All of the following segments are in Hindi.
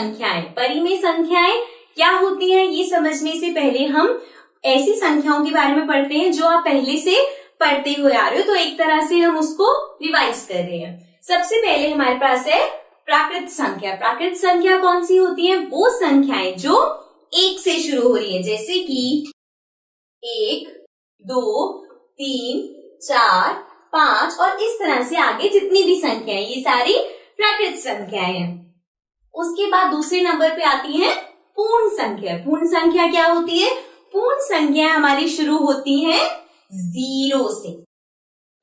संख्याएं। परिमेय संख्याएं क्या होती हैं ये समझने से पहले हम ऐसी संख्याओं के बारे में पढ़ते हैं जो आप पहले से पढ़ते हुए आ रहे हो, तो एक तरह से हम उसको रिवाइज कर रहे हैं। सबसे पहले हमारे पास है प्राकृत संख्या। प्राकृत संख्या कौन सी होती है? वो संख्याएं जो 1 से शुरू हो रही है, जैसे कि 1, 2, 3, 4, 5 और इस तरह से आगे जितनी भी संख्याएं, ये सारी प्राकृत संख्याएं हैं। उसके बाद दूसरे नंबर पे आती है पूर्ण संख्या। पूर्ण संख्या क्या होती है? पूर्ण संख्या हमारी शुरू होती है 0 से।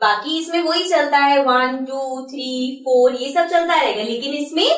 बाकी इसमें वही चलता है 1, 2, 3, 4 ये सब चलता रहेगा, लेकिन इसमें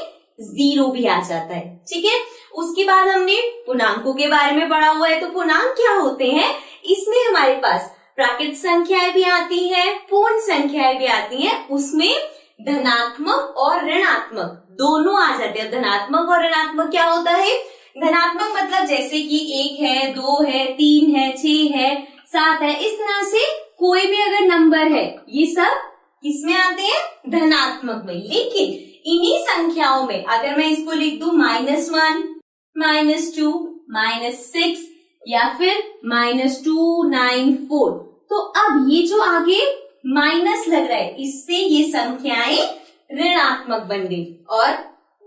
0 भी आ जाता है। ठीक है। उसके बाद हमने पूर्णांकों के बारे में पढ़ा हुआ है, तो पूर्णांक क्या होते हैं? इसमें हमारे पास प्राकृत संख्याएं भी आती हैं, पूर्ण संख्याएं भी आती हैं। उसमें धनात्मक और ऋणात्मक दोनों आ जाते हैं। धनात्मक और ऋणात्मक क्या होता है? धनात्मक मतलब जैसे कि 1 है, 2 है, 3 है, 6 है, 7 है, इस तरह से कोई भी अगर नंबर है ये सब किसमें आते हैं? धनात्मक में। लेकिन इन्हीं संख्याओं में अगर मैं इसको लिख दूं -1, -2, -6 या फिर -294, तो अब ये जो आगे माइनस लग रहा है इससे ये संख्याएं ऋणात्मक बन गई, और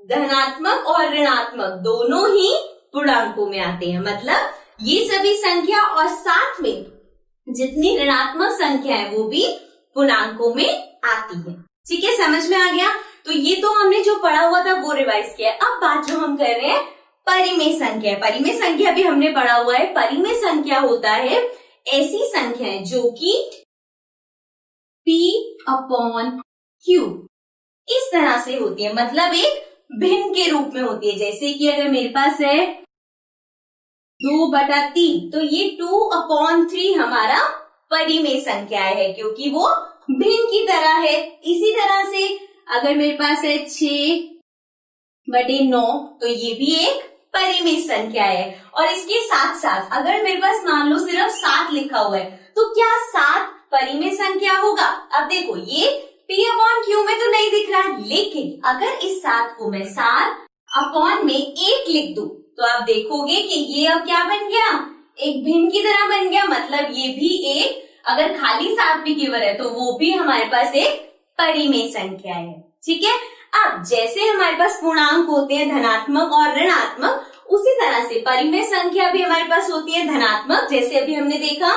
धनात्मक और ऋणात्मक दोनों ही पूर्णांकों में आते हैं। मतलब ये सभी संख्या और साथ में जितनी ऋणात्मक संख्या है वो भी पूर्णांकों में आती है। ठीक है, समझ में आ गया? तो ये तो हमने जो पढ़ा हुआ था वो रिवाइज किया। अब बात जो हम कर रहे हैं परिमेय संख्या। परिमेय संख्या भी हमने पढ़ा हुआ है। परिमेय संख्या होता है ऐसी संख्याएं जो कि P/Q इस तरह से होती है, मतलब एक भिन्न के रूप में होती है। जैसे कि अगर मेरे पास है 2/3, तो ये 2/3 हमारा परिमेय संख्या है, क्योंकि वो भिन्न की तरह है। इसी तरह से अगर मेरे पास है 6/9, तो ये भी एक परिमेय संख्या है। और इसके साथ साथ अगर मेरे पास मान लो सिर्फ 7 लिखा हुआ है, तो क्या 7 परिमेय संख्या होगा? अब देखो ये P/Q में तो नहीं दिख रहा, लेकिन अगर इस 7 को मैं 7 में 1 लिख दूं, तो आप देखोगे कि ये अब क्या बन गया? एक भिन्न की तरह बन गया। मतलब ये भी एक, अगर खाली 7 भी केवल है तो वो भी हमारे पास एक परिमेय संख्या है। ठीक है। अब जैसे हमारे पास पूर्णांक होते हैं धनात्मक और ऋणात्मक, उसी तरह से परिमेय संख्या भी हमारे पास होती है धनात्मक। जैसे अभी हमने देखा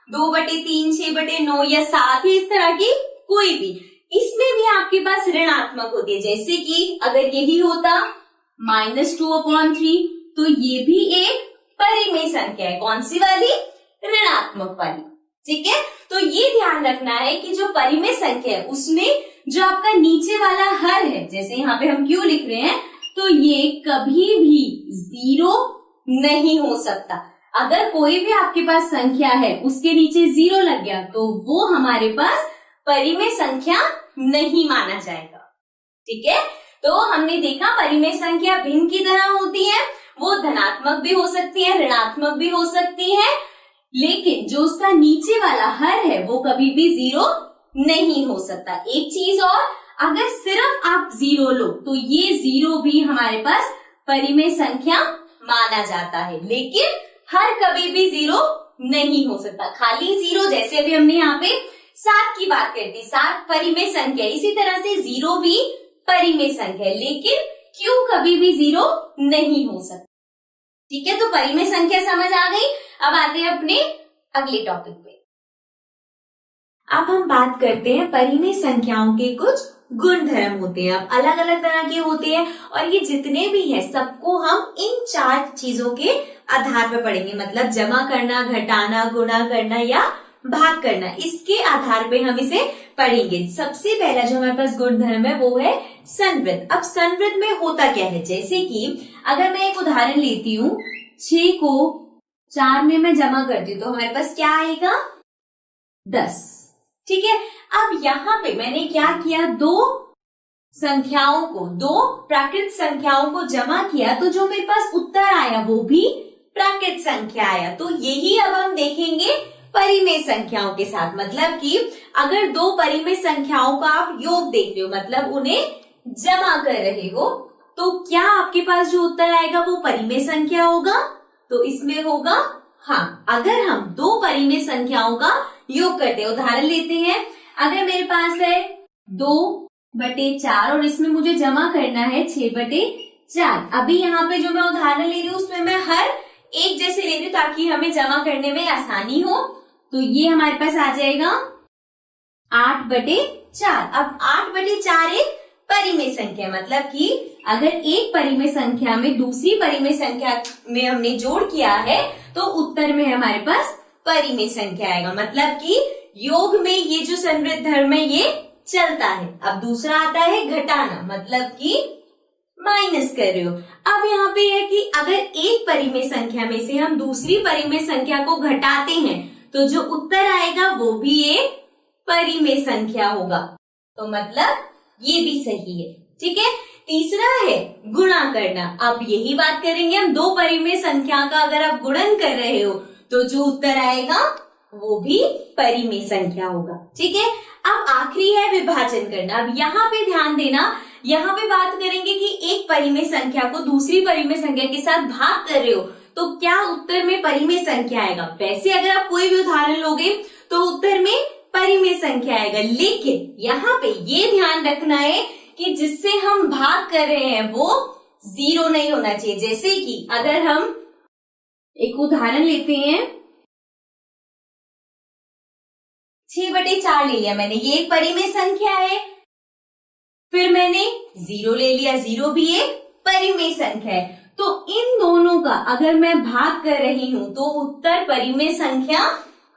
2/3, 6/9 या 7 इस तरह की कोई भी। इसमें भी आपके पास ऋणात्मक होती है, जैसे कि अगर यही होता -2/3, तो ये भी एक परिमेय संख्या है। कौन सी वाली? ऋणात्मक वाली। ठीक है। तो ये ध्यान रखना है कि जो परिमेय संख्या है उसमें जो आपका नीचे वाला हर है, जैसे यहाँ पे हम क्यों लिख रहे हैं, तो ये कभी भी 0 नहीं हो सकता। अगर कोई भी आपके पास संख्या है उसके नीचे 0 लग गया तो वो हमारे पास परिमेय संख्या नहीं माना जाएगा। ठीक है। तो हमने देखा परिमेय संख्या भिन्न की तरह होती है। वो धनात्मक भी हो सकती है, ऋणात्मक भी हो सकती है, लेकिन जो उसका नीचे वाला हर है वो कभी भी 0 नहीं हो सकता। एक चीज और, अगर सिर्फ आप 0 लो तो ये 0 भी हमारे पास परिमेय संख्या माना जाता है, लेकिन हर कभी भी 0 नहीं हो सकता। खाली 0, जैसे अभी हमने यहाँ पे 7 की बात करती, 7 परिमेय संख्या, इसी तरह से 0 भी परिमेय संख्या है, लेकिन Q कभी भी 0 नहीं हो सकता। ठीक है। तो परिमेय संख्या समझ आ गई। अब आते हैं अपने अगले टॉपिक पे। अब हम बात करते हैं परिमेय संख्याओं के कुछ गुण धर्म होते हैं। अब अलग अलग तरह के होते हैं, और ये जितने भी हैं सबको हम इन 4 चीजों के आधार पर पढ़ेंगे। मतलब जमा करना, घटाना, गुणा करना या भाग करना, इसके आधार पे हम इसे पढ़ेंगे। सबसे पहला जो हमारे पास गुण धर्म है वो है संवृत। अब संवृत में होता क्या है, जैसे कि अगर मैं एक उदाहरण लेती हूँ, 6 को 4 में मैं जमा करती हूँ तो हमारे पास क्या आएगा? 10। ठीक है। अब यहाँ पे मैंने क्या किया, 2 संख्याओं को, 2 प्राकृत संख्याओं को जमा किया, तो जो मेरे पास उत्तर आया वो भी प्राकृत संख्या आया। तो यही अब हम देखेंगे परिमेय संख्याओं के साथ। मतलब कि अगर 2 परिमेय संख्याओं का आप योग देख रहे हो, मतलब उन्हें जमा कर रहे हो, तो क्या आपके पास जो उत्तर आएगा वो परिमेय संख्या होगा? तो इसमें होगा हाँ। अगर हम दो परिमेय संख्याओं का योग करते हैं, उदाहरण लेते हैं, अगर मेरे पास है 2/4 और इसमें मुझे जमा करना है 6/4। अभी यहाँ पे जो मैं उदाहरण ले रही हूँ उसमें मैं हर एक जैसे ले रही हूँ ताकि हमें जमा करने में आसानी हो। तो ये हमारे पास आ जाएगा 8/4। अब 8/4 एक परिमेय संख्या, मतलब कि अगर एक परिमेय संख्या में दूसरी परिमेय संख्या में हमने जोड़ किया है तो उत्तर में हमारे पास परिमेय संख्या आएगा। मतलब कि योग में ये जो संवृत धर्म है ये चलता है। अब दूसरा आता है घटाना, मतलब कि माइनस कर रहे हो। अब यहाँ पे है कि अगर एक परिमेय संख्या में से हम दूसरी परिमेय संख्या को घटाते हैं तो जो उत्तर आएगा वो भी एक परिमेय संख्या होगा। तो मतलब ये भी सही है, ठीक है। तीसरा है गुणा करना। अब यही बात करेंगे हम, दो परिमेय संख्या का अगर आप गुणन कर रहे हो तो जो उत्तर आएगा वो भी परिमेय संख्या होगा, ठीक है। अब आखिरी है विभाजन करना। अब यहाँ पे ध्यान देना, यहाँ पे बात करेंगे कि एक परिमेय संख्या को दूसरी परिमेय संख्या के साथ भाग कर रहे हो तो क्या उत्तर में परिमेय संख्या आएगा। वैसे अगर आप कोई भी उदाहरण लोगे तो उत्तर में परिमेय संख्या आएगा, लेकिन यहाँ पे ये ध्यान रखना है कि जिससे हम भाग कर रहे हैं वो 0 नहीं होना चाहिए। जैसे कि अगर हम एक उदाहरण लेते हैं, 6/4 ले लिया मैंने, ये एक परिमेय संख्या है। फिर मैंने 0 ले लिया, 0 भी एक परिमेय संख्या है। तो इन दोनों का अगर मैं भाग कर रही हूं तो उत्तर परिमेय संख्या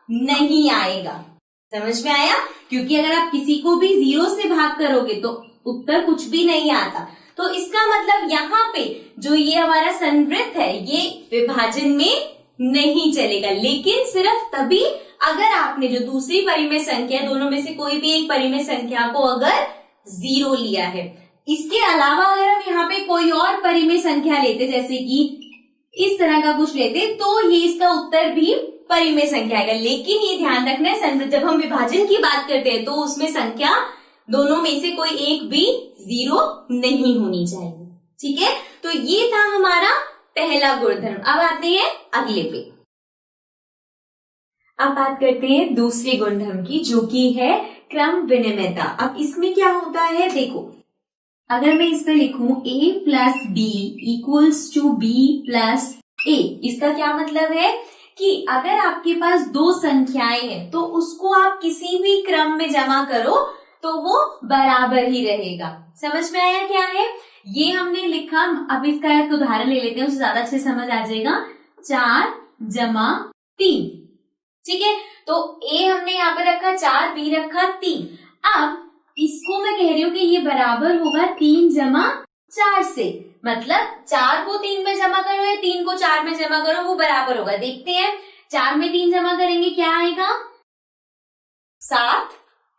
नहीं आएगा। समझ में आया? क्योंकि अगर आप किसी को भी 0 से भाग करोगे तो उत्तर कुछ भी नहीं आता। तो इसका मतलब यहाँ पे जो ये हमारा संवृत्त है ये विभाजन में नहीं चलेगा, लेकिन सिर्फ तभी अगर आपने जो दूसरी परिमेय संख्या, दोनों में से कोई भी एक परिमेय संख्या को अगर 0 लिया है। इसके अलावा अगर हम यहाँ पे कोई और परिमेय संख्या लेते, जैसे कि इस तरह का कुछ लेते, तो ये इसका उत्तर भी परिमेय संख्या आएगा। लेकिन ये ध्यान रखना है, जब हम विभाजन की बात करते हैं तो उसमें संख्या दोनों में से कोई एक भी 0 नहीं होनी चाहिए, ठीक है। तो ये था हमारा पहला गुणधर्म। अब आते हैं अगले पे। अब बात करते हैं दूसरे गुणधर्म की, जो कि है क्रम विनिमयता। अब इसमें क्या होता है, देखो, अगर मैं इस पे लिखूं a + b = b + a, इसका क्या मतलब है कि अगर आपके पास दो संख्याएं हैं तो उसको आप किसी भी क्रम में जमा करो तो वो बराबर ही रहेगा। समझ में आया क्या है? ये हमने लिखा। अब इसका एक उदाहरण ले लेते हैं, उससे ज्यादा अच्छे समझ आ जाएगा। 4 + 3, ठीक है। तो a हमने यहाँ पे रखा 4, b रखा 3। अब इसको मैं कह रही हूँ कि ये बराबर होगा 3 + 4 से, मतलब 4 को 3 में जमा करो या 3 को 4 में जमा करो, वो बराबर होगा। देखते हैं, 4 में 3 जमा करेंगे क्या आएगा? 7,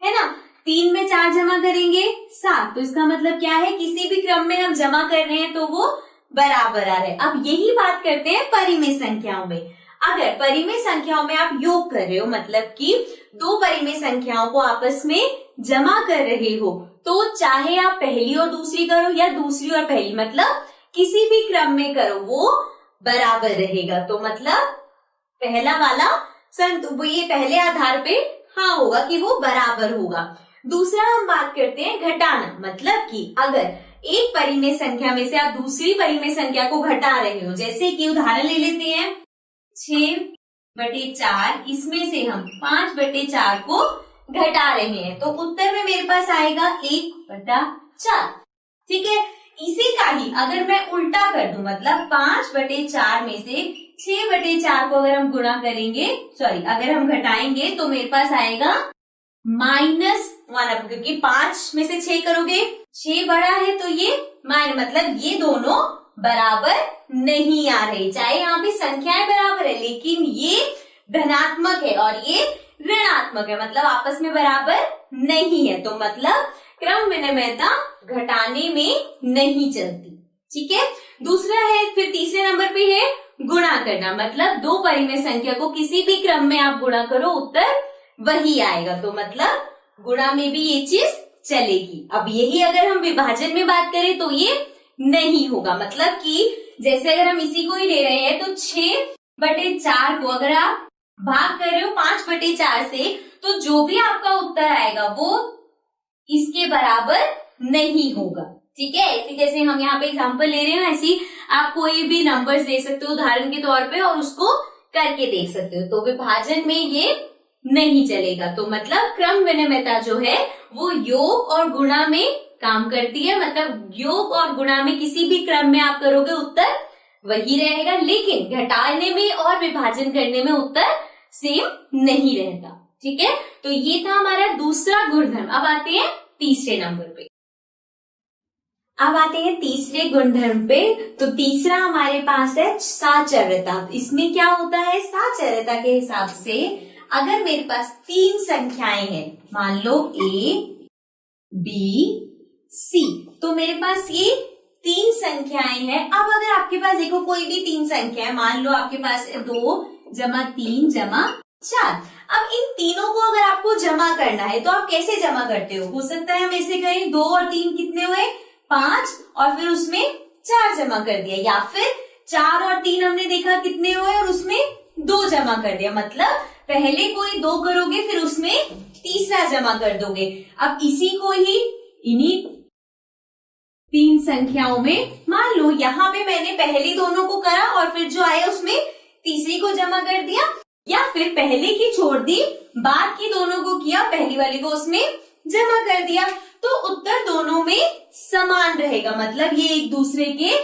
है ना। 3 में 4 जमा करेंगे 7। तो इसका मतलब क्या है, किसी भी क्रम में हम जमा कर रहे हैं तो वो बराबर आ रहे हैं। अब यही बात करते हैं परिमेय संख्याओं में। अगर परिमेय संख्याओं में आप योग कर रहे हो, मतलब कि दो परिमेय संख्याओं को आपस में जमा कर रहे हो, तो चाहे आप पहली और दूसरी करो या दूसरी और पहली, मतलब किसी भी क्रम में करो वो बराबर रहेगा। तो मतलब पहला वाला ये पहले आधार पे हाँ होगा कि वो बराबर होगा। दूसरा हम बात करते हैं घटाना, मतलब कि अगर एक परिमेय संख्या में से आप दूसरी परिमेय संख्या को घटा रहे हो, जैसे कि उदाहरण ले लेते हैं 6/4, इसमें से हम 5/4 को घटा रहे हैं तो उत्तर में मेरे पास आएगा 1/4, ठीक है। इसी का ही अगर मैं उल्टा कर दूं, मतलब 5/4 में से 6/4 को अगर हम गुणा करेंगे, अगर हम घटाएंगे तो मेरे पास आएगा -1, क्योंकि 5 में से 6 करोगे, 6 बड़ा है तो ये मतलब ये दोनों बराबर नहीं आ रहे। चाहे यहाँ पे संख्याएं बराबर है लेकिन ये धनात्मक है और ये ऋणात्मक है, मतलब आपस में बराबर नहीं है। तो मतलब क्रम विनिमयता घटाने में नहीं चलती, ठीक है। दूसरा है, फिर तीसरे नंबर पे है गुणा करना, मतलब दो परिमेय संख्या को किसी भी क्रम में आप गुणा करो उत्तर वही आएगा। तो मतलब गुणा में भी ये चीज चलेगी। अब यही अगर हम विभाजन में बात करें तो ये नहीं होगा। मतलब कि जैसे अगर हम इसी को ही ले रहे हैं तो 6/4 को अगर आप भाग कर रहे हो 5/4 से, तो जो भी आपका उत्तर आएगा वो इसके बराबर नहीं होगा। ठीक है, ऐसे जैसे हम यहाँ पे एग्जांपल ले रहे हैं ऐसे आप कोई भी नंबर्स दे सकते हो उदाहरण के तौर पे और उसको करके देख सकते हो। तो विभाजन में ये नहीं चलेगा। तो मतलब क्रम विनिमयता जो है वो योग और गुणा में काम करती है। मतलब योग और गुणा में किसी भी क्रम में आप करोगे उत्तर वही रहेगा, लेकिन घटाने में और विभाजन करने में उत्तर सेम नहीं रहता। ठीक है, तो ये था हमारा दूसरा गुणधर्म। अब आते हैं तीसरे नंबर पे। अब आते हैं तीसरे गुणधर्म पे। तो तीसरा हमारे पास है साचर्यता। इसमें क्या होता है, साचर्यता के हिसाब से अगर मेरे पास 3 संख्याएं हैं, मान लो A, B, C, तो मेरे पास ये 3 संख्याएं हैं। अब अगर आपके पास देखो कोई भी 3 संख्या है, मान लो आपके पास 2 + 3 + 4। अब इन तीनों को अगर आपको जमा करना है तो आप कैसे जमा करते हो सकता है हम ऐसे कहें 2 और 3 कितने हुए 5 और फिर उसमें 4 जमा कर दिया, या फिर 4 और 3 हमने देखा कितने हुए और उसमें 2 जमा कर दिया। मतलब पहले कोई 2 करोगे फिर उसमें तीसरा जमा कर दोगे। अब इसी को ही इन्हीं 3 संख्याओं में मान लो यहाँ पे मैंने पहले दोनों को करा और फिर जो आया उसमें तीसरी को जमा कर दिया, या फिर पहले की छोड़ दी बाद की दोनों को किया पहली वाली को उसमें जमा कर दिया, तो उत्तर दोनों में समान रहेगा। मतलब ये एक दूसरे के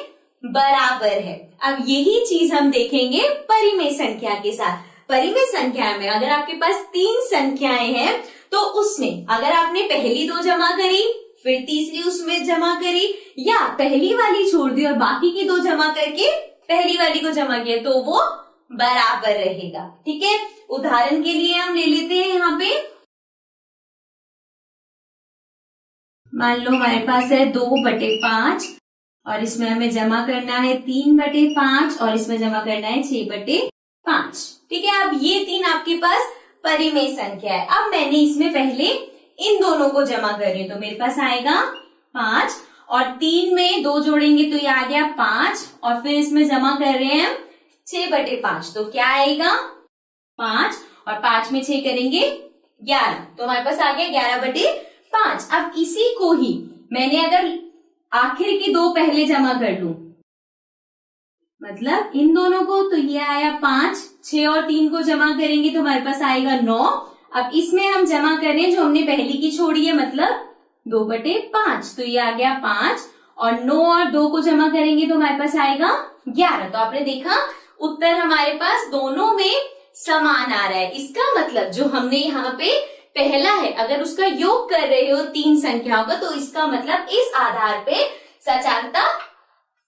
बराबर है। अब यही चीज हम देखेंगे परिमेय संख्या के साथ। परिमेय संख्या में अगर आपके पास 3 संख्याएं हैं तो उसमें अगर आपने पहली 2 जमा करी फिर तीसरी उसमें जमा करी, या पहली वाली छोड़ दी और बाकी की 2 जमा करके पहली वाली को जमा किया, तो वो बराबर रहेगा। ठीक है, उदाहरण के लिए हम ले लेते हैं यहाँ पे, मान लो हमारे पास है 2/5 और इसमें हमें जमा करना है 3/5 और इसमें जमा करना है 6/5। ठीक है, अब ये 3 आपके पास परिमेय संख्या है। अब मैंने इसमें पहले इन दोनों को जमा कर रही हूं तो मेरे पास आएगा 5 और 3 में 2 जोड़ेंगे तो ये आ गया 5 और फिर इसमें जमा कर रहे हैं 6/5, तो क्या आएगा 5 और 5 में 6 करेंगे 11, तो हमारे पास आ गया 11/5। अब इसी को ही मैंने अगर आखिर की 2 पहले जमा कर लूं, मतलब इन दोनों को, तो ये आया 5, 6 और 3 को जमा करेंगे तो हमारे पास आएगा 9। अब इसमें हम जमा कर रहे हैं जो हमने पहली की छोड़ी है, मतलब 2/5, तो ये आ गया 5 और 9 और 2 को जमा करेंगे तो हमारे पास आएगा 11। तो आपने देखा उत्तर हमारे पास दोनों में समान आ रहा है। इसका मतलब जो हमने यहाँ पे पहला है अगर उसका योग कर रहे हो 3 संख्याओं का, तो इसका मतलब इस आधार पे सचारता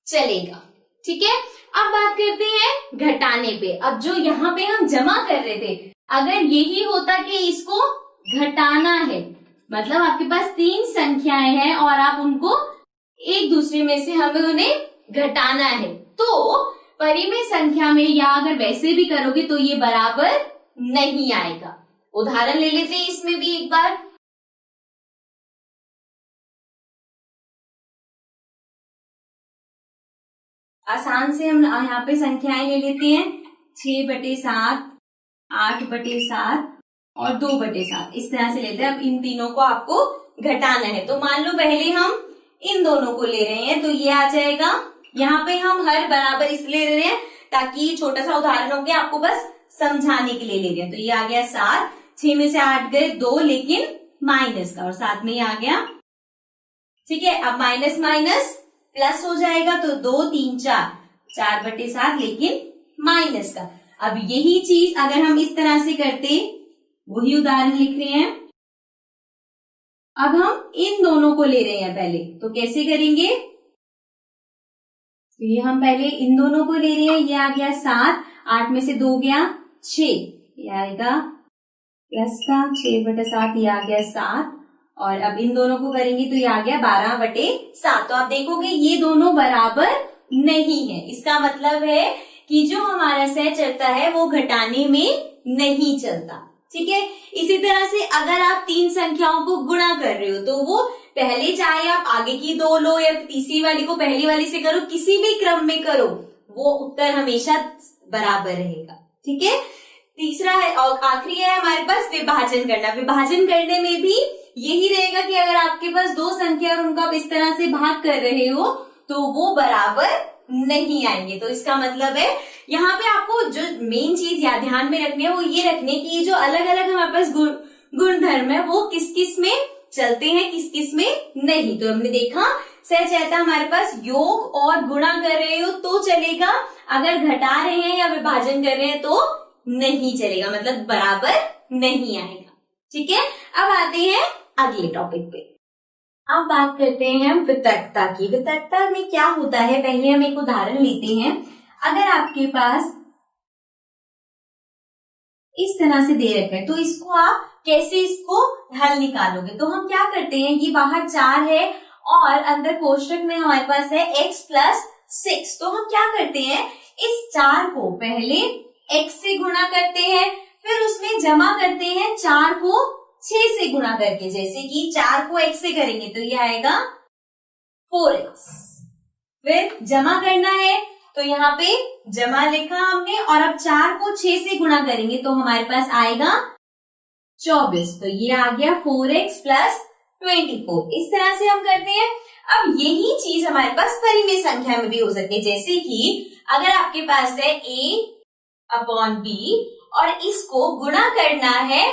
चलेगा। ठीक है, अब बात करते हैं घटाने पे। अब जो यहाँ पे हम जमा कर रहे थे, अगर यही होता कि इसको घटाना है, मतलब आपके पास 3 संख्याएं हैं और आप उनको एक दूसरे में से हमें उन्हें घटाना है, तो परिमेय संख्या में या अगर वैसे भी करोगे तो ये बराबर नहीं आएगा। उदाहरण ले लेते हैं इसमें भी एक बार। आसान से हम यहाँ पे संख्याएं ले लेते हैं 6/7, 8/7 और 2/7, इस तरह से लेते हैं। अब इन तीनों को आपको घटाना है, तो मान लो पहले हम इन दोनों को ले रहे हैं तो ये आ जाएगा, यहाँ पे हम हर बराबर इसलिए ले रहे हैं ताकि छोटा सा उदाहरण हो गया, आपको बस समझाने के लिए ले रहे हैं। तो ये आ गया 7, 6 में से 8 गए 2 लेकिन माइनस का, और 7 में ये आ गया। ठीक है, अब माइनस माइनस प्लस हो जाएगा तो 2, 3, 4, 4/7 लेकिन माइनस का। अब यही चीज अगर हम इस तरह से करते, वही उदाहरण लिख रहे हैं, अब हम इन दोनों को ले रहे हैं पहले, तो कैसे करेंगे, तो ये हम पहले इन दोनों को ले रहे हैं, ये आ गया 7, 8 में से 2 गया 6, ये आएगा प्लस का 6/7, ये आ गया 7, और अब इन दोनों को करेंगे तो ये आ गया 12/7। तो आप देखोगे ये दोनों बराबर नहीं है। इसका मतलब है कि जो हमारा सहचरता है वो घटाने में नहीं चलता। ठीक है, इसी तरह से अगर आप 3 संख्याओं को गुणा कर रहे हो तो वो पहले चाहे आप आगे की दो लो या तीसरी वाली को पहली वाली से करो, किसी भी क्रम में करो, वो उत्तर हमेशा बराबर रहेगा। ठीक है। तीसरा है और आखिरी है हमारे पास विभाजन करना। विभाजन करने में भी यही रहेगा कि अगर आपके पास दो संख्या और उनको आप इस तरह से भाग कर रहे हो तो वो बराबर नहीं आएंगे। तो इसका मतलब है यहाँ पे आपको जो मेन चीज या ध्यान में रखनी है वो ये रखनी है कि ये जो अलग अलग हमारे पास गुणधर्म है वो किस किस में चलते हैं, किस किस में नहीं। तो हमने देखा सहजता हमारे पास योग और गुणा कर रहे हो तो चलेगा, अगर घटा रहे हैं या विभाजन कर रहे हैं तो नहीं चलेगा, मतलब बराबर नहीं आएगा। ठीक है। अब आते हैं अगले टॉपिक पे। अब बात करते हैं हम वितर्कता की। वितर्कता में क्या होता है, पहले हम एक उदाहरण लेते हैं। अगर आपके पास इस तरह से दे रखा है तो इसको आप कैसे इसको हल निकालोगे, तो हम क्या करते हैं, ये बाहर 4 है और अंदर कोष्टक में हमारे पास है x + 6। तो हम क्या करते हैं, इस 4 को पहले x से गुणा करते हैं, फिर उसमें जमा करते हैं 4 को 6 से गुणा करके। जैसे कि 4 को x से करेंगे तो ये आएगा 4x, फिर जमा करना है तो यहाँ पे जमा लिखा हमने, और अब 4 को 6 से गुणा करेंगे तो हमारे पास आएगा 24। तो ये आ गया 4x + 24। इस तरह से हम करते हैं। अब यही चीज हमारे पास परिमेय संख्या में भी हो सकती है। जैसे कि अगर आपके पास है a/b और इसको गुणा करना है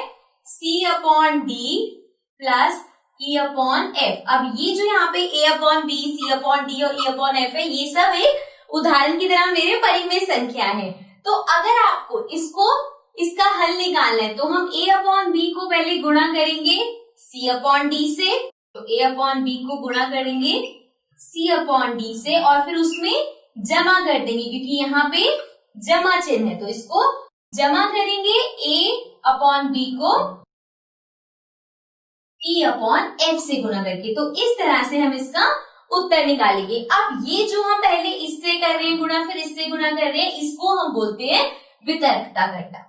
c/d + e/f। अब ये जो यहाँ पे a/b, c/d और e/f है, ये सब एक उदाहरण की तरह मेरे परिमेय संख्या है। तो अगर आपको इसका हल निकालना है तो हम a/b को पहले गुणा करेंगे c/d से, तो a/b को गुणा करेंगे c/d से और फिर उसमें जमा कर देंगे, क्योंकि यहाँ पे जमा चिन्ह है तो इसको जमा करेंगे a/b को e/f से गुणा करके। तो इस तरह से हम इसका उत्तर निकालेंगे। अब ये जो हम पहले इससे कर रहे हैं गुणा, फिर इससे गुणा कर रहे हैं, इसको हम बोलते हैं वितर्कता करना।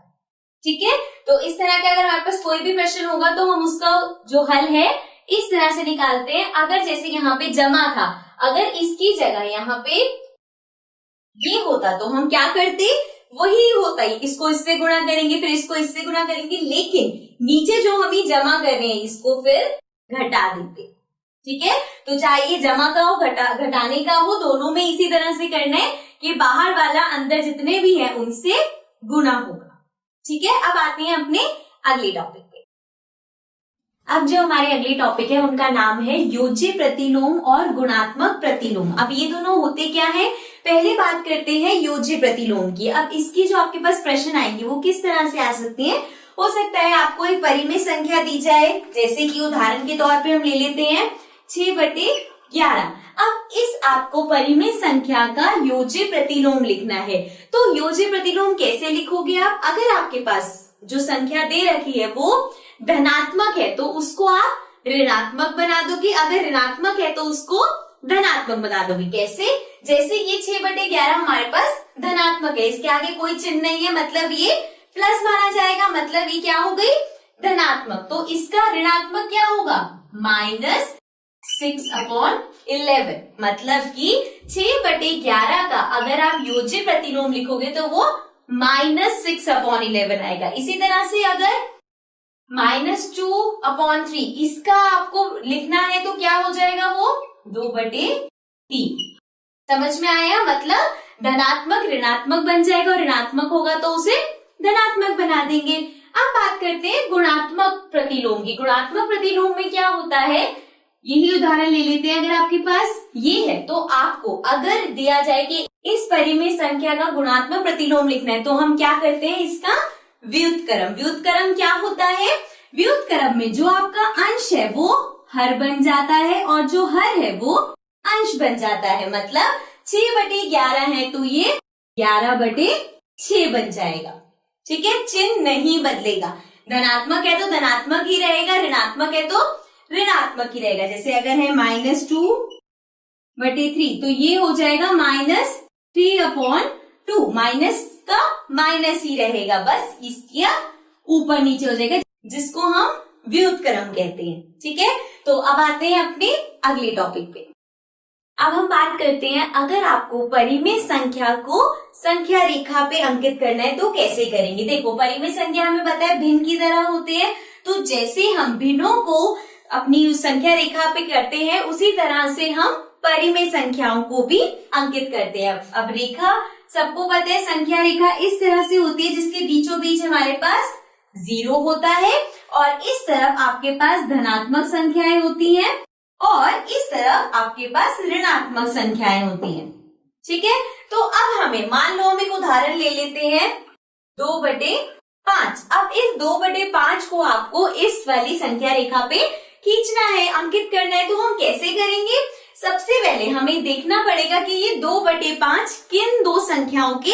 ठीक है। तो इस तरह के अगर हमारे पास कोई भी प्रश्न होगा तो हम उसका जो हल है इस तरह से निकालते हैं। अगर जैसे यहाँ पे जमा था, अगर इसकी जगह यहाँ पे ये होता तो हम क्या करते, वही होता ही, इसको इससे गुणा करेंगे फिर इसको इससे गुणा करेंगे, लेकिन नीचे जो हम जमा कर रहे हैं इसको फिर घटा देते। ठीक है। तो चाहे ये जमा का हो घटाने का हो, दोनों में इसी तरह से करना है कि बाहर वाला अंदर जितने भी है उनसे गुणा होगा। ठीक है। अब आते हैं अपने अगले टॉपिक पे। अब जो हमारे अगले टॉपिक है उनका नाम है योज्य प्रतिलोम और गुणात्मक प्रतिलोम। अब ये दोनों होते क्या है, पहले बात करते हैं योज्य प्रतिलोम की। अब इसकी जो आपके पास प्रश्न आएंगे वो किस तरह से आ सकती है, हो सकता है आपको एक परिमेय संख्या दी जाए, जैसे कि उदाहरण के तौर पे हम ले लेते हैं 6/11। अब इस आपको परिमेय संख्या का योज्य प्रतिलोम लिखना है। तो योज्य प्रतिलोम कैसे लिखोगे आप, अगर आपके पास जो संख्या दे रखी है वो धनात्मक है तो उसको आप ऋणात्मक बना दोगे, अगर ऋणात्मक है तो उसको धनात्मक बना दोगे। कैसे, जैसे ये 6/11 हमारे पास धनात्मक है, इसके आगे कोई चिन्ह नहीं है, मतलब ये प्लस माना जाएगा, मतलब ये क्या हो गई धनात्मक। तो इसका ऋणात्मक क्या होगा, -6/11, मतलब कि 6/11 का अगर आप योज्य प्रतिलोम लिखोगे तो वो -6/11 आएगा। इसी तरह से अगर -2/3 इसका आपको लिखना है तो क्या हो जाएगा, वो 2/3। समझ में आया, मतलब धनात्मक ऋणात्मक बन जाएगा और ऋणात्मक होगा तो उसे धनात्मक बना देंगे। अब बात करते हैं गुणात्मक प्रतिलोम की। गुणात्मक प्रतिलोम में क्या होता है, यही उदाहरण ले लेते हैं। अगर आपके पास ये है तो आपको अगर दिया जाए कि इस परिमेय संख्या का गुणात्मक प्रतिलोम लिखना है तो हम क्या करते हैं, इसका व्युत्क्रम। व्युत्क्रम क्या होता है, व्युत्क्रम में जो आपका अंश है वो हर बन जाता है और जो हर है वो अंश बन जाता है। मतलब 6/11 है तो ये 11/6 बन जाएगा। ठीक है, चिन्ह नहीं बदलेगा, धनात्मक है तो धनात्मक ही रहेगा, ऋणात्मक है तो ऋणात्मक ही रहेगा। जैसे अगर है -2/3 तो ये हो जाएगा -3/2, माइनस का माइनस ही रहेगा, बस इसका ऊपर नीचे हो जाएगा, जिसको हम व्युत्क्रम कहते हैं। ठीक है, तो अब आते हैं अपने अगले टॉपिक पे। अब हम बात करते हैं, अगर आपको परिमेय संख्या को संख्या रेखा पे अंकित करना है तो कैसे करेंगे। देखो, परिमेय संख्या हमें पता है भिन्न की तरह होते हैं, तो जैसे हम भिन्नों को अपनी उस संख्या रेखा पे करते हैं उसी तरह से हम परिमेय संख्याओं को भी अंकित करते हैं। अब रेखा सबको पता है, संख्या रेखा इस तरह से होती है जिसके बीचों बीच हमारे पास 0 होता है और इस तरफ आपके पास धनात्मक संख्याएं होती हैं और इस तरफ आपके पास ऋणात्मक संख्याएं होती हैं। ठीक है, तो अब हमें मान लो हम एक उदाहरण ले लेते हैं 2/5। अब इस 2/5 को आपको इस वाली संख्या रेखा पे खींचना है, अंकित करना है, तो हम कैसे करेंगे। सबसे पहले हमें देखना पड़ेगा कि ये 2/5 किन दो संख्याओं के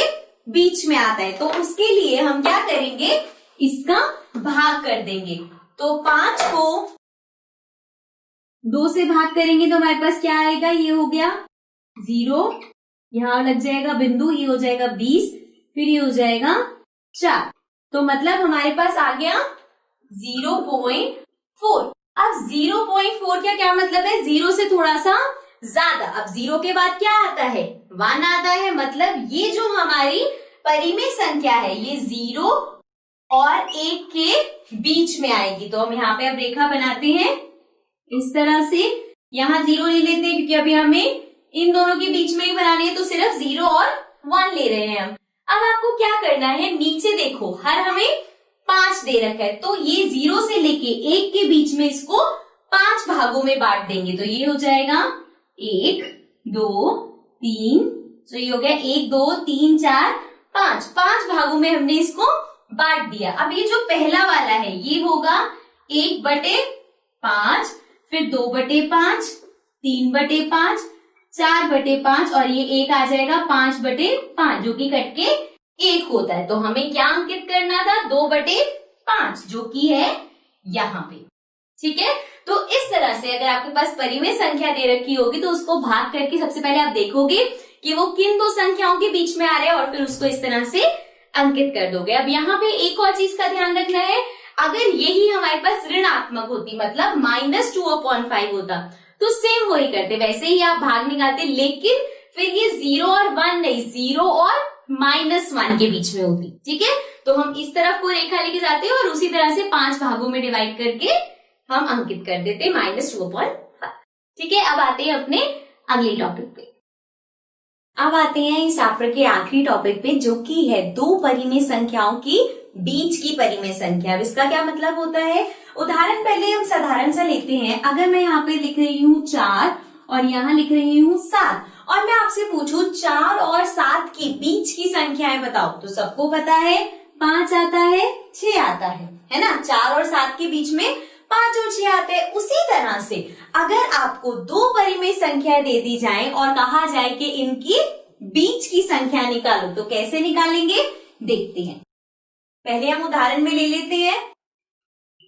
बीच में आता है, तो उसके लिए हम क्या करेंगे, इसका भाग कर देंगे। तो 5 को 2 से भाग करेंगे तो हमारे पास क्या आएगा, ये हो गया 0, यहां लग जाएगा बिंदु, ये हो जाएगा 20, फिर ये हो जाएगा 4, तो मतलब हमारे पास आ गया 0.4। अब 0.4 का क्या मतलब है, 0 से थोड़ा सा ज्यादा। अब 0 के बाद क्या आता है, 1 आता है, मतलब ये जो हमारी परिमेय संख्या है ये 0 और 1 के बीच में आएगी। तो हम यहाँ पे अब रेखा बनाते हैं इस तरह से, यहाँ 0 ले लेते हैं क्योंकि अभी हमें इन दोनों के बीच में ही बनानी है, तो सिर्फ 0 और 1 ले रहे हैं हम। अब आपको क्या करना है, नीचे देखो हर हमें 5 दे रखा है, तो ये 0 से लेके 1 के बीच में इसको 5 भागों में बांट देंगे। तो ये हो जाएगा 1 2 3, तो ये हो गया 1 2 3 4 5, 5 भागों में हमने इसको बांट दिया। अब ये जो पहला वाला है ये होगा 1/5, फिर 2/5, 3/5, 4/5 और ये 1 आ जाएगा 5/5, जो कि कट के 1 होता है। तो हमें क्या अंकित करना था, 2/5, जो कि है यहाँ पे। ठीक है, तो इस तरह से अगर आपके पास परिमेय संख्या दे रखी होगी तो उसको भाग करके सबसे पहले आप देखोगे कि वो किन दो संख्याओं के बीच में आ रहे हैं और फिर उसको इस तरह से अंकित कर दोगे। अब यहाँ पे एक और चीज का ध्यान रखना है, अगर यही हमारे पास ऋणात्मक होती, मतलब -2/5 होता, तो सेम वही करते, वैसे ही आप भाग निकालते, लेकिन फिर ये 0 और 1 नहीं, 0 और -1 के बीच में होती। ठीक है, तो हम इस तरफ को रेखा लेके जाते हैं और उसी तरह से 5 भागों में डिवाइड करके हम अंकित कर देते -2/5। ठीक है, अब आते हैं अपने अगले टॉपिक पे। अब आते हैं इस चैप्टर के आखिरी टॉपिक पे, जो कि है दो परिमेय संख्याओं की बीच की परिमेय संख्या। अब इसका क्या मतलब होता है, उदाहरण पहले हम साधारण सा लेते हैं। अगर मैं यहाँ पे लिख रही हूँ 4 और यहाँ लिख रही हूँ 7 और मैं आपसे पूछूं 4 और 7 के बीच की संख्याएं बताओ, तो सबको पता है 5 आता है, 6 आता है ना। 4 और 7 के बीच में 5 और 6 आते हैं। उसी तरह से अगर आपको दो परिमेय संख्याएं दे दी जाएं और कहा जाए कि इनकी बीच की संख्या निकालो, तो कैसे निकालेंगे देखते हैं। पहले हम उदाहरण में ले लेते हैं,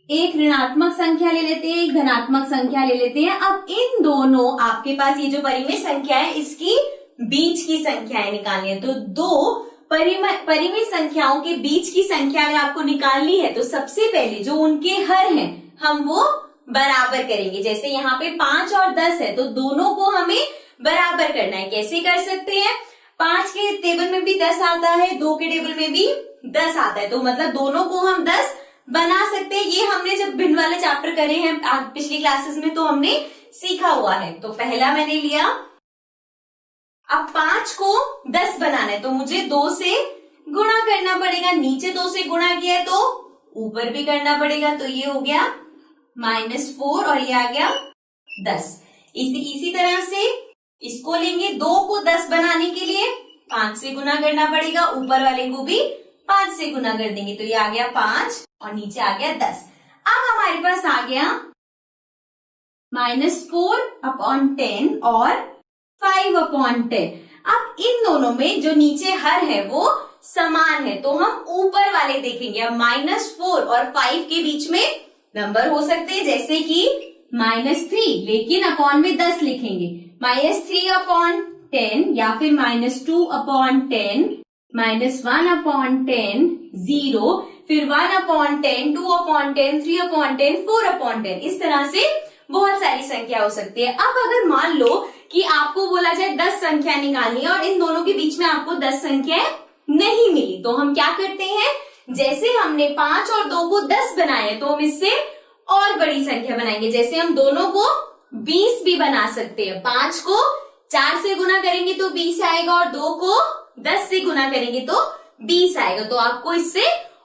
एक ऋणात्मक संख्या ले लेते हैं, एक धनात्मक संख्या ले लेते हैं। अब इन दोनों आपके पास ये जो परिमेय संख्या है इसकी बीच की संख्याएं निकालनी है। तो दो परिमेय संख्याओं के बीच की संख्या अगर आपको निकालनी है तो सबसे पहले जो उनके हर हैं हम वो बराबर करेंगे। जैसे यहाँ पे 5 और 10 है तो दोनों को हमें बराबर करना है। कैसे कर सकते हैं, 5 के टेबल में भी 10 आता है, 2 के टेबल में भी 10 आता है, तो मतलब दोनों को हम 10 बना सकते हैं। ये हमने जब भिन्न वाले चैप्टर करे हैं पिछली क्लासेस में तो हमने सीखा हुआ है। तो पहला मैंने लिया, अब 5 को 10 बनाना है तो मुझे 2 से गुणा करना पड़ेगा। नीचे 2 से गुणा किया है तो ऊपर भी करना पड़ेगा, तो ये हो गया -4 और ये आ गया 10। इसी तरह से इसको लेंगे, 2 को 10 बनाने के लिए 5 से गुना करना पड़ेगा, ऊपर वाले को भी 5 से गुना कर देंगे, तो ये आ गया 5 और नीचे आ गया 10। अब हमारे पास आ गया -4/10 और 5/10। अब इन दोनों में जो नीचे हर है वो समान है, तो हम ऊपर वाले देखेंगे। अब -4 और 5 के बीच में नंबर हो सकते हैं, जैसे कि -3, लेकिन अपॉन में 10 लिखेंगे। -3/10 या फिर -2/10, -1/10, 0, फिर 1/10, 2/10, 3/10, 4/10, इस तरह से बहुत सारी संख्या हो सकती है। अब अगर मान लो कि आपको बोला जाए 10 संख्या निकालनी है और इन दोनों के बीच में आपको 10 संख्याएं नहीं मिली, तो हम क्या करते हैं, जैसे हमने 5 और 2 को 10 बनाए तो हम इससे और बड़ी संख्या बनाएंगे। जैसे हम दोनों को 20 भी बना सकते हैं। 5 को 4 से गुना करेंगे तो 20 आएगा और 2 को 10 से गुना करेंगे तो 20 आएगा। तो आपको इससे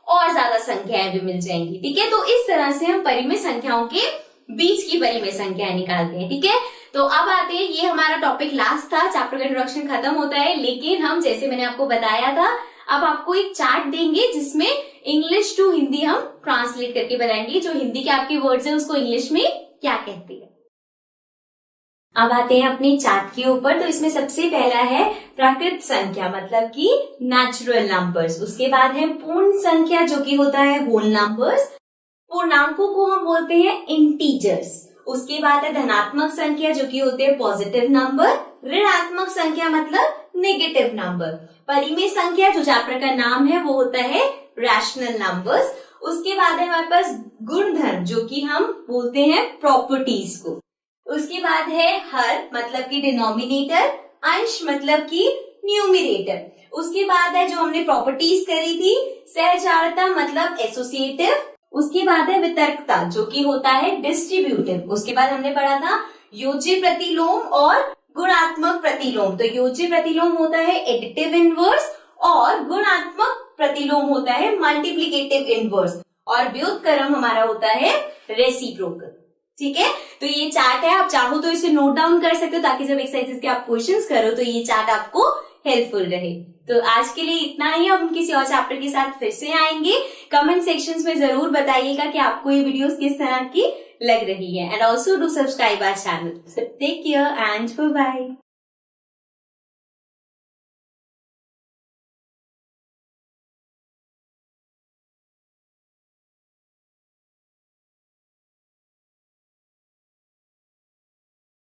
और ज्यादा संख्याएं भी मिल जाएंगी। ठीक है, तो इस तरह से हम परिमेय संख्याओं के बीच की परिमेय संख्याएं निकालते हैं। ठीक है, तो अब आते हैं, ये हमारा टॉपिक लास्ट था, चैप्टर का इंट्रोडक्शन खत्म होता है। लेकिन हम, जैसे मैंने आपको बताया था, अब आपको एक चार्ट देंगे जिसमें इंग्लिश टू हिंदी हम ट्रांसलेट करके बताएंगे, जो हिंदी के आपके वर्ड्स हैं उसको इंग्लिश में क्या कहते हैं। अब आते हैं अपने चार्ट के ऊपर। तो इसमें सबसे पहला है प्राकृत संख्या, मतलब कि नेचुरल नंबर्स। उसके बाद है पूर्ण संख्या, जो कि होता है होल नंबर्स। पूर्णांकों को हम बोलते हैं इंटीजर्स। उसके बाद है धनात्मक संख्या, जो कि होते हैं पॉजिटिव नंबर। ऋणात्मक संख्या मतलब नेगेटिव नंबर। परिमेय संख्या, जो चैप्टर का नाम है, वो होता है रैशनल नंबर्स। उसके बाद है हमारे पास गुणधर्म, जो कि हम बोलते हैं प्रॉपर्टीज को। उसके बाद है हर, मतलब कि डिनोमिनेटर। अंश मतलब कि न्यूमिरेटर। उसके बाद है जो हमने प्रॉपर्टीज करी थी, सहचारता मतलब एसोसिएटिव। उसके बाद है वितर्कता, जो कि होता है डिस्ट्रीब्यूटिव। उसके बाद हमने पढ़ा था योज्य प्रतिलोम और गुणात्मक प्रतिलोम। तो योज्य प्रतिलोम होता है एडिटिव इनवर्स और गुणात्मक प्रतिलोम होता है मल्टीप्लिकेटिव इनवर्स, और व्युत्क्रम हमारा होता है रेसिप्रोकल। ठीक है, तो ये चार्ट है, आप चाहो तो इसे नोट डाउन कर सकते हो ताकि जब एक्सरसाइजेस के आप क्वेश्चंस करो तो ये चार्ट आपको हेल्पफुल रहे। तो आज के लिए इतना ही, हम किसी और चैप्टर के साथ फिर से आएंगे। कमेंट सेक्शंस में जरूर बताइएगा कि आपको ये वीडियोस किस तरह की लग रही है, and also do subscribe our channel. Take care and bye bye.